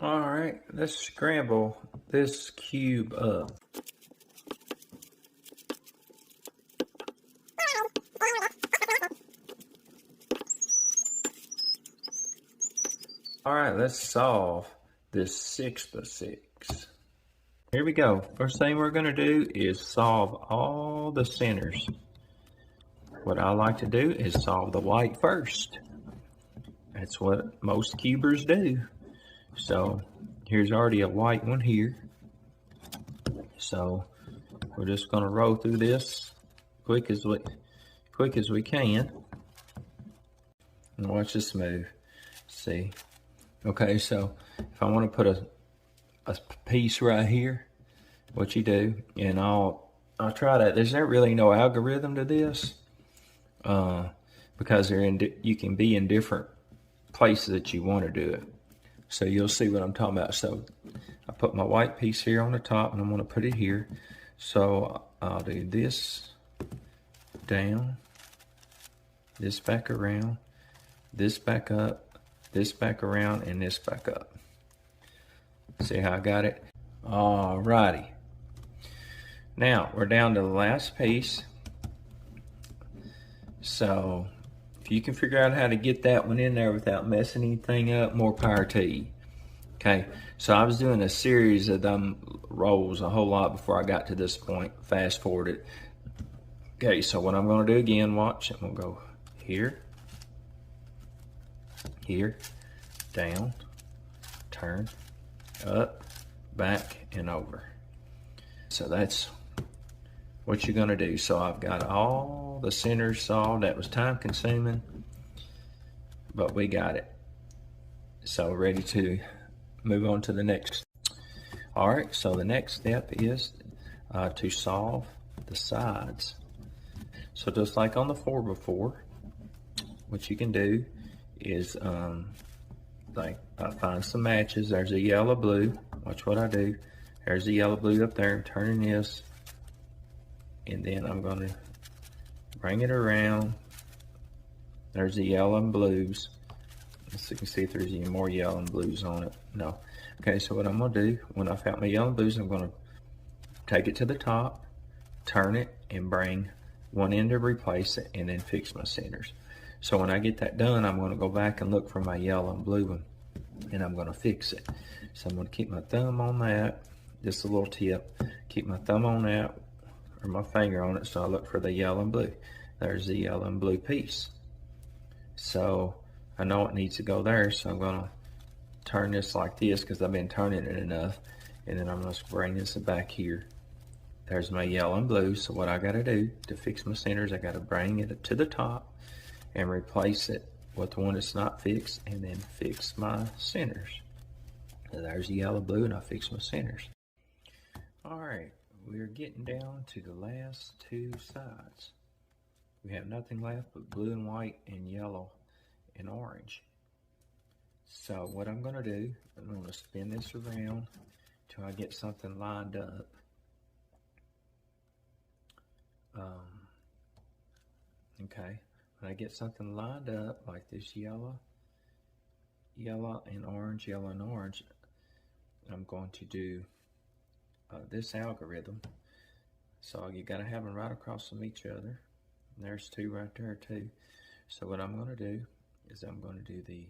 All right, let's scramble this cube up. All right, let's solve this 6 by 6. Here we go. First thing we're gonna do is solve all the centers. What I like to do is solve the white first. That's what most cubers do. So here's already a white one here. So we're just gonna roll through this quick as we can. And watch this move. See? Okay, so if I want to put a piece right here, what you do, and I'll try that. There's not really no algorithm to this, because you can be in different places that you want to do it. So you'll see what I'm talking about. So I put my white piece here on the top, and I'm going to put it here. So I'll do this down, this back around, this back up, this back around, and this back up. See how I got it? Alrighty. Now we're down to the last piece. So if you can figure out how to get that one in there without messing anything up, more power to you. Okay, so I was doing a series of them rolls a whole lot before I got to this point. Fast forwarded. Okay, so what I'm going to do again, watch, I'm going to go here, here, down, turn, up, back, and over. So that's what you're going to do. So I've got all the centers solved. That was time consuming, but we got it. So ready to move on to the next. All right, so the next step is to solve the sides. So just like on the 4x4, what you can do is like I find some matches. There's a yellow blue. Watch what I do. There's the yellow blue up there. I'm turning this, and then I'm going to bring it around. There's the yellow and blues. Let's see, you can see if there's any more yellow and blues on it. No. Okay, so what I'm going to do, when I found my yellow and blues, I'm going to take it to the top, turn it, and bring one end to replace it, and then fix my centers. So when I get that done, I'm going to go back and look for my yellow and blue one, and I'm going to fix it. So I'm going to keep my thumb on that, just a little tip. Keep my thumb on that, or my finger on it, so I look for the yellow and blue. There's the yellow and blue piece. So I know it needs to go there, so I'm going to turn this like this because I've been turning it enough, and then I'm going to bring this back here. There's my yellow and blue. So what I got to do to fix my centers, I got to bring it to the top and replace it with the one that's not fixed, and then fix my centers. So there's the yellow, blue, and I fix my centers. All right, we're getting down to the last two sides. We have nothing left but blue and white and yellow and orange. So what I'm going to do, I'm going to spin this around till I get something lined up. Okay, when I get something lined up like this yellow, yellow and orange, yellow and orange, I'm going to do this algorithm. So you got to have them right across from each other. And there's two right there too. So what I'm going to do is I'm going to do the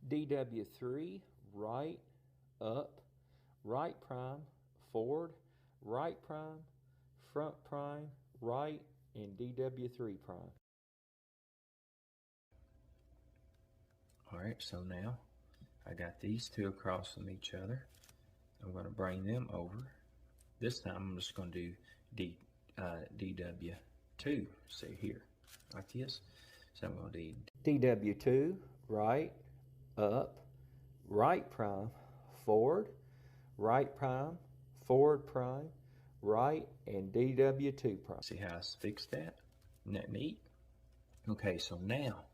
DW3, right, up, right prime, forward, right prime, front prime, right, and DW3 prime. All right, so now I got these two across from each other. I'm going to bring them over. This time I'm just going to do DW2, see here, like this. So I'm going to do DW2, right, up, right prime, forward, right prime, forward prime, right, and DW2 prime. See how I fixed that? Isn't that neat? Okay, so now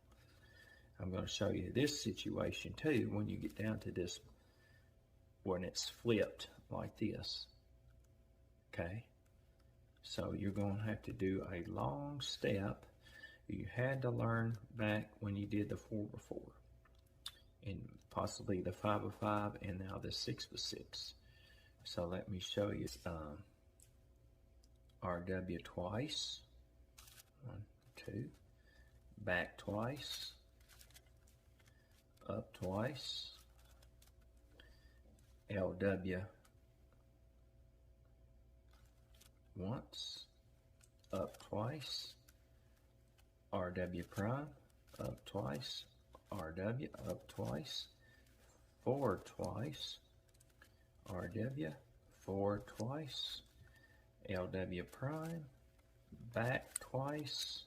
I'm going to show you this situation too when you get down to this, when it's flipped like this. Okay, so you're going to have to do a long step. You had to learn back when you did the 4x4 and possibly the 5 of 5, and now the 6 of 6. So let me show you RW twice, 1, 2, back twice, up twice, LW once, up twice, RW prime, up twice, RW up twice, forward twice, RW forward twice, LW prime, back twice,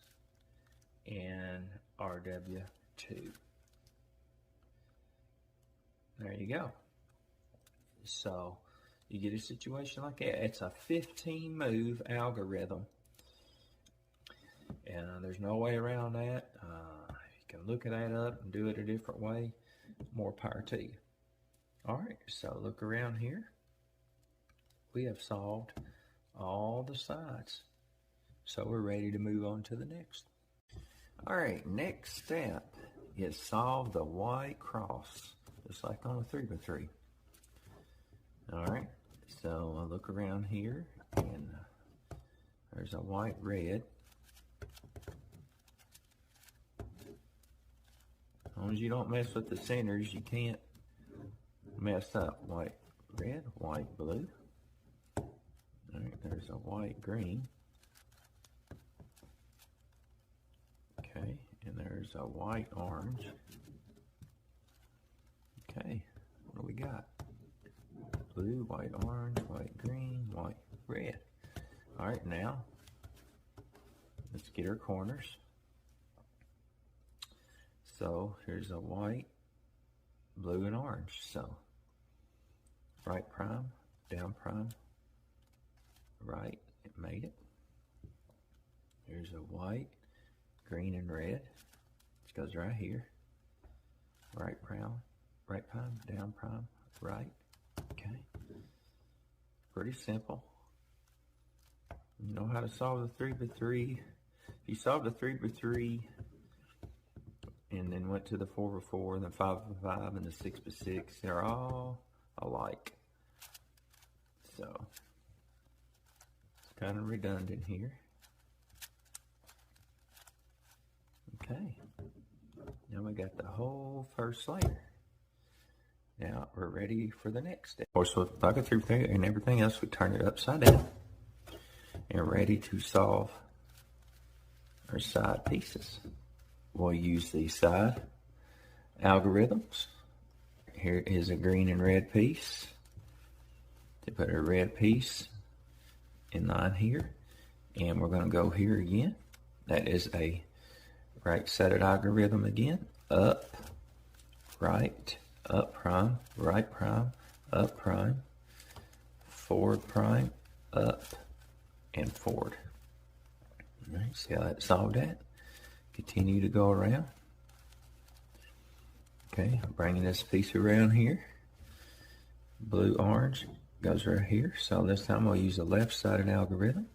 and RW 2. There you go. So you get a situation like that. It's a 15 move algorithm, and there's no way around that. You can look that up and do it a different way. More power to you. All right, so look around here. We have solved all the sides, so we're ready to move on to the next. All right, next step is solve the white cross, just like on a 3x3. All right, so I'll look around here, and there's a white red. As long as you don't mess with the centers, you can't mess up. White red, white blue. All right, there's a white green. Okay, and there's a white orange. Okay, what do we got? Blue, white orange, white green, white red. All right, now let's get our corners. So here's a white, blue, and orange. So right prime, down prime, right, it made it. Here's a white, green, and red, which goes right here. Right prime, down prime, right. Okay, pretty simple. You know how to solve the 3x3. If you solve the 3x3 and then went to the 4x4 and the 5x5 and the 6x6, they're all alike. So it's kind of redundant here. Okay, now we got the whole first layer. Now we're ready for the next step. Of course, with like a 3x3 and everything else, we turn it upside down and ready to solve our side pieces. We'll use the side algorithms. Here is a green and red piece. To put a red piece in line here, and we're going to go here again. That is a right-sided algorithm again. Up, right, up prime, right prime, up prime, forward prime, up, and forward. All right, see how that solved that? Continue to go around. Okay, bringing this piece around here. Blue, orange goes right here. So this time we'll use a left-sided algorithm,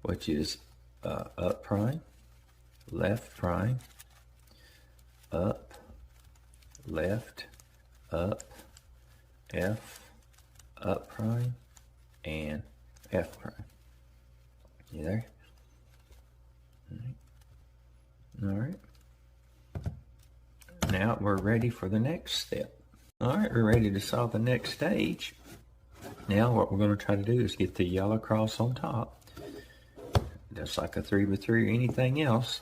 which is up prime, left prime, up, left, up, F, up prime, and F prime. You there? All right. Now we're ready for the next step. All right, we're ready to solve the next stage. Now what we're going to try to do is get the yellow cross on top, just like a 3x3 or anything else.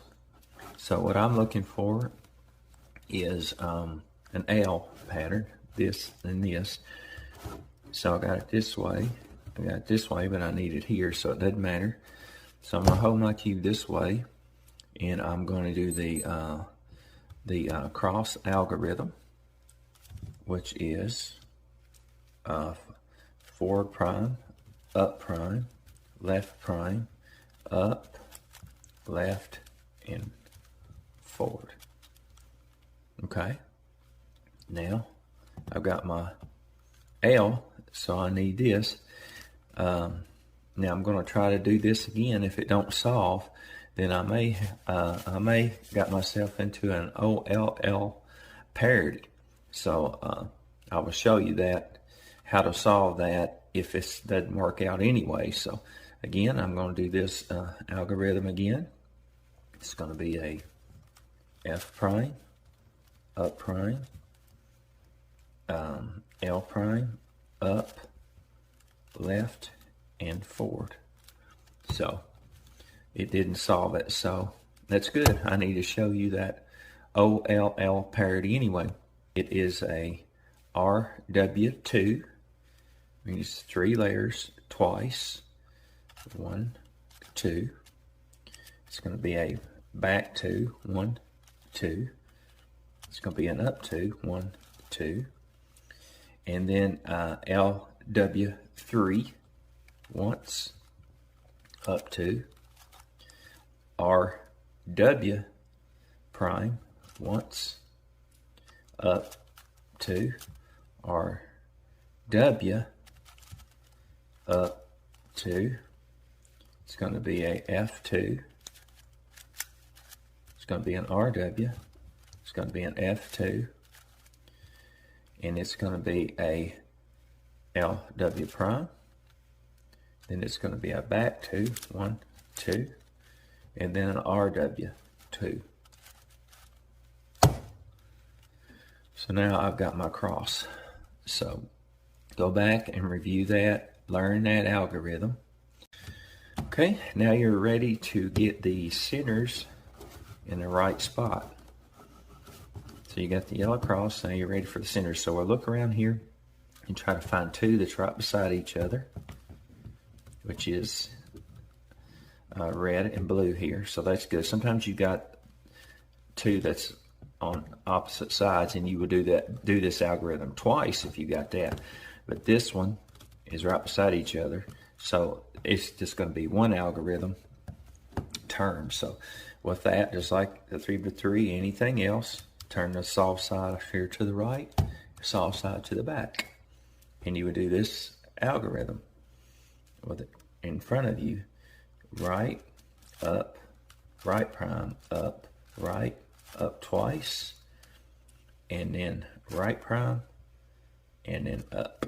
So what I'm looking for is an L pattern, this and this. So I got it this way. I got it this way, but I need it here, so it doesn't matter. So I'm going to hold my cube this way, and I'm going to do the cross algorithm, which is forward prime, up prime, left prime, up, left, and forward. Okay, now I've got my L, so I need this. Now I'm going to try to do this again. If it don't solve, then I may got myself into an OLL parity. So I will show you that, how to solve that if it doesn't work out anyway. So again, I'm going to do this algorithm again. It's going to be a F prime, up prime, L prime, up, left, and forward. So it didn't solve it, so that's good. I need to show you that OLL parity anyway. It is a RW2, means 3 layers twice, 1, 2. It's going to be a back 2, 1, 2. It's going to be an up 2, 1, 2. And then LW3 once, up 2. RW prime once, up 2. RW up 2. It's going to be a F2. It's going to be an RW. It's going to be an F2. And it's going to be a LW prime. Then it's going to be a back 2, 1, 2. And then an RW 2. So now I've got my cross. So go back and review that, learn that algorithm. Okay, now you're ready to get the centers in the right spot. So you got the yellow cross, now you're ready for the centers. So we'll look around here and try to find 2 that's right beside each other, which is red and blue here. So that's good. Sometimes you got 2 that's on opposite sides, and you would do this algorithm twice if you got that. But this one is right beside each other, so it's just going to be one algorithm term. So with that, just like the 3 by 3, anything else, turn the solve side here to the right, solve side to the back, and you would do this algorithm with it in front of you. Right, up, right prime, up, right, up twice, and then right prime, and then up.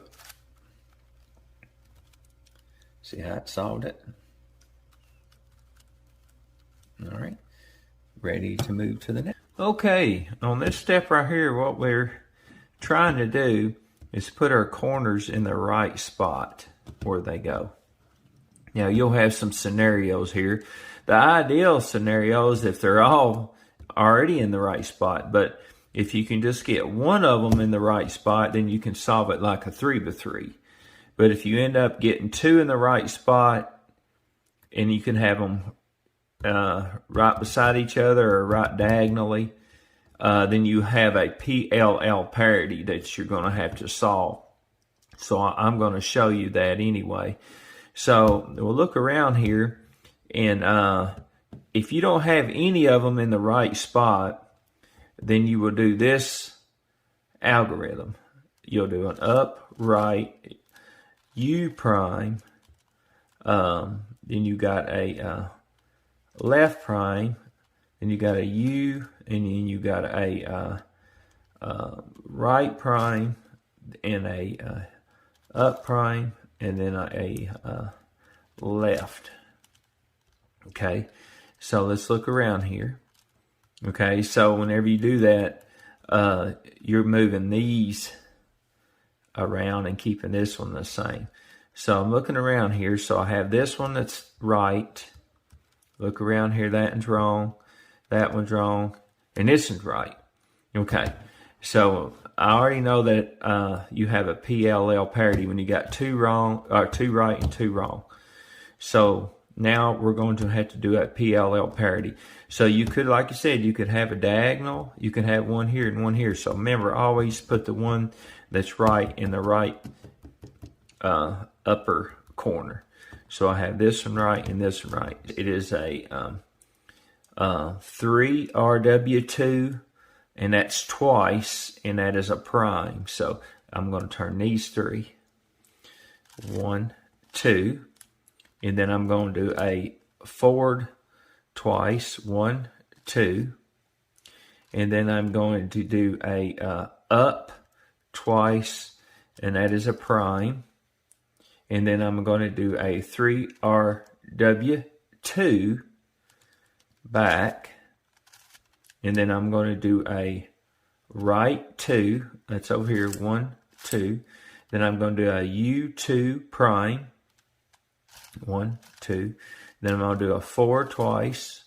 See how it solved it? All right, ready to move to the next. Okay, on this step right here, what we're trying to do is put our corners in the right spot where they go. Now, you'll have some scenarios here. The ideal scenario is if they're all already in the right spot, but if you can just get one of them in the right spot, then you can solve it like a 3 by 3. But if you end up getting 2 in the right spot, and you can have them right beside each other or right diagonally, then you have a PLL parity that you're going to have to solve. So I'm going to show you that anyway. So we'll look around here, and if you don't have any of them in the right spot, then you will do this algorithm. You'll do an up, right, U prime, then you got a left prime, then you got a U, and then you got a right prime, and a up prime, and then a left. Okay, so let's look around here. Okay, so whenever you do that, you're moving these around and keeping this one the same. So I'm looking around here, so I have this one that's right. Look around here, that one's wrong, that one's wrong, and this one's right. Okay, so I already know that you have a PLL parity when you got 2 wrong, or 2 right and 2 wrong. So now we're going to have to do a PLL parity. So you could, like I said, you could have a diagonal, you can have one here and one here. So remember, always put the one that's right in the right upper corner. So I have this one right and this one right. It is a 3 RW2, and that's twice, and that is a prime. So I'm going to turn these 3. 1, 2. And then I'm going to do a forward twice. 1, 2. And then I'm going to do a up twice, and that is a prime. And then I'm going to do a 3RW2 back. And then I'm going to do a right 2. That's over here, 1, 2. Then I'm going to do a U2 prime. 1, 2. Then I'm going to do a 4 twice.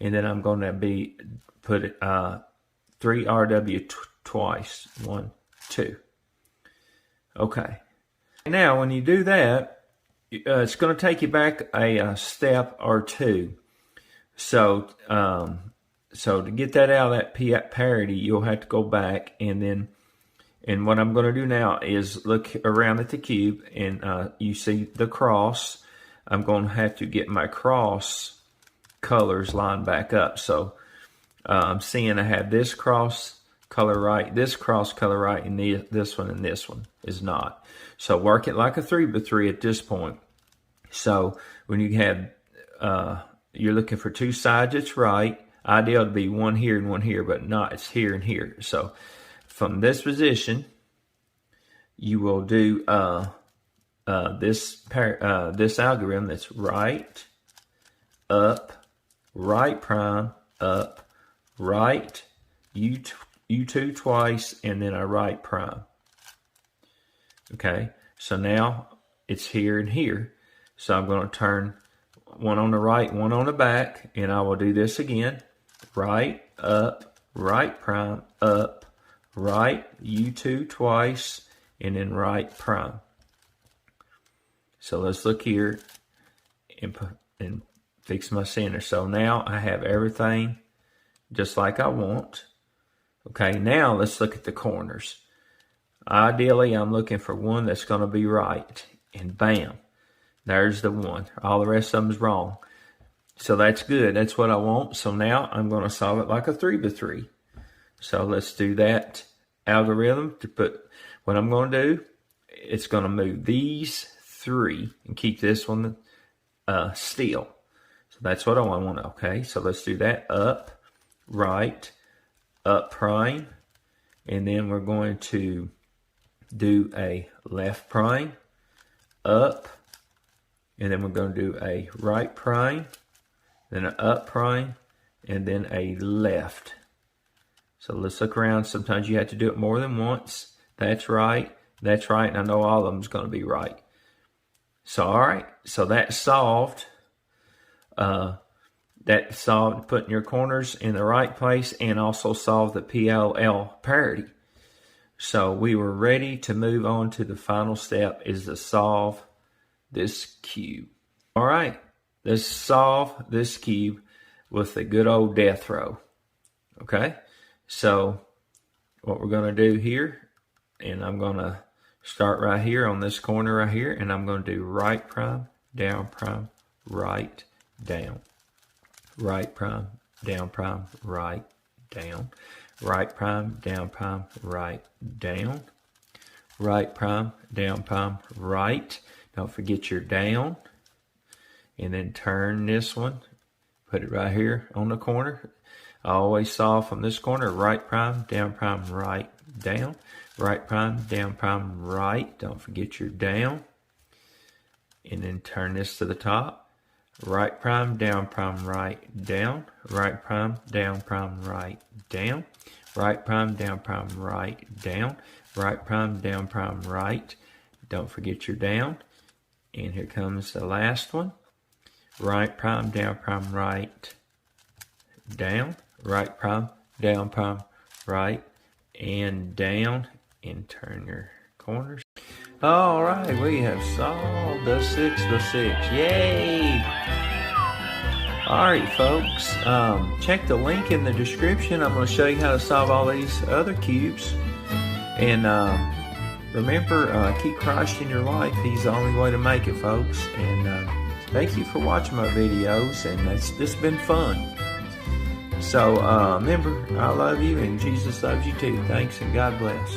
And then I'm going to put 3RW twice. 1, 2. Okay. Now, when you do that, it's going to take you back a step or two. So, so to get that out of that parity, you'll have to go back, and what I'm going to do now is look around at the cube, and you see the cross. I'm going to have to get my cross colors lined back up. So I'm seeing I have this cross color right, this cross color right, and this one is not. So work it like a 3x3 at this point. So when you have, you're looking for two sides, it's right. Ideal to be one here and one here, but not, it's here and here. So from this position, you will do this algorithm that's right, up, right prime, up, right, U2 twice, and then a right prime. Okay, so now it's here and here. So I'm going to turn one on the right, one on the back, and I will do this again. Right, up, right prime, up, right, U2 twice, and then right prime. So let's look here and fix my center. So now I have everything just like I want. Okay, now let's look at the corners. Ideally, I'm looking for one that's going to be right. And bam, there's the one. All the rest of them is wrong. So that's good. That's what I want. So now I'm going to solve it like a 3x3. So let's do that algorithm to put what I'm going to do. It's going to move these three and keep this one still. So that's what I want. Okay, so let's do that. Up, right, up prime, and then we're going to do a left prime, up, and then we're going to do a right prime, then an up prime, and then a left. So let's look around. Sometimes you have to do it more than once. That's right, and I know all of them is going to be right. So all right, so that's solved. That solved putting your corners in the right place, and also solved the PLL parity. So we were ready to move on to the final step, is to solve this cube. All right, let's solve this cube with the good old death row. Okay, so what we're going to do here, and I'm going to start right here on this corner right here, and I'm going to do right prime, right, down. Right prime, right, down. Right prime, right, down. Right prime, right. Don't forget your down. And then turn this one. Put it right here on the corner. I always solve from this corner. Right prime, right, down. Right prime, right. Don't forget your down. And then turn this to the top. Right prime, right, down. Right prime, right, down. Right prime, right, down. Right prime, right. Don't forget your down. And here comes the last one. Right prime, right, down. Right prime, right, and down. And turn your corners. All right, we have solved the 6x6. Yay! All right, folks, check the link in the description. I'm going to show you how to solve all these other cubes. And remember, keep Christ in your life. He's the only way to make it, folks. And thank you for watching my videos, and it's been fun. So remember, I love you, and Jesus loves you too. Thanks, and God bless.